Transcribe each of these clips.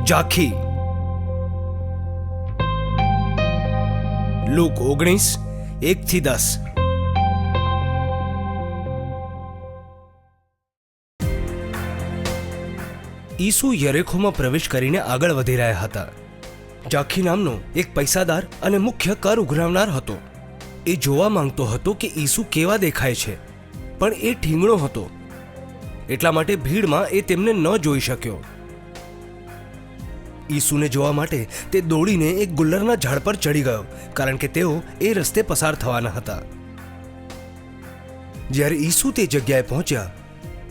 ઝાંખી. લુક 19:1-10. ઈસુ યરેખોમાં પ્રવેશ કરીને આગળ વધી રહ્યા હતા. ઝાંખી નામનો એક પૈસાદાર અને મુખ્ય કર ઉઘરાવનાર હતો. એ જોવા માંગતો હતો કે ઈસુ કેવા દેખાય છે, પણ એ ઠીંગણો હતો. એટલા માટે ભીડમાં એ તેમને ન જોઈ શક્યો. ઈસુને જોવા માટે તે દોડીને એક ગુલ્લરના ઝાડ પર ચડી ગયો, કારણ કે તેઓ એ રસ્તે પસાર થવાના હતા. જ્યારે ઈસુ તે જગ્યાએ પહોંચ્યા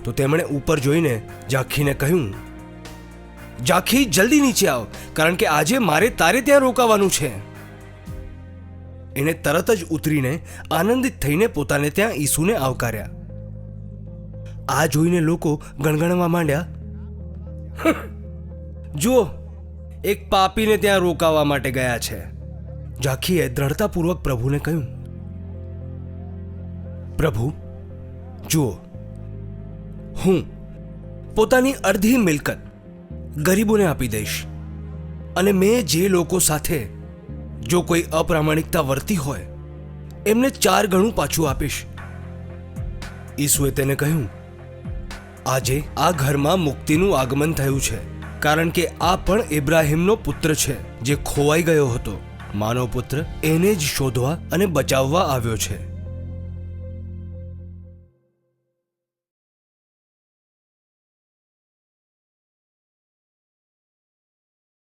તો તેમણે ઉપર જોઈને ઝાંખીને કહ્યું, ઝાંખી, જલ્દી નીચે આવ, કારણ કે આજે મારે તારે ત્યાં રોકાવાનું છે. એણે તરત જ ઉતરીને આનંદિત થઈને પોતાને ત્યાં ઈસુને આવકાર્યા. આ જોઈને લોકો ગણગણવા માંડ્યા, જુઓ, એક પાપીને ત્યાં રોકાવા માટે ગયા છે. ઝાંખીએ દ્રઢતાપૂર્વક પ્રભુને કહ્યું, પ્રભુ, જુઓ, હું પોતાની અડધી મિલકત ગરીબોને આપી દઈશ, અને મેં જે લોકો સાથે જો કોઈ અપ્રામાણિકતા વર્તી હોય એમને 4 ગણું પાછું આપીશ. ઈસુએ તેને કહ્યું, આજે આ ઘરમાં મુક્તિનું આગમન થયું છે, કારણ કે આ પણ ઇબ્રાહિમનો પુત્ર છે, જે ખોવાઈ ગયો હતો. માનવ પુત્ર એને જ શોધવા અને બચાવવા આવ્યો છે.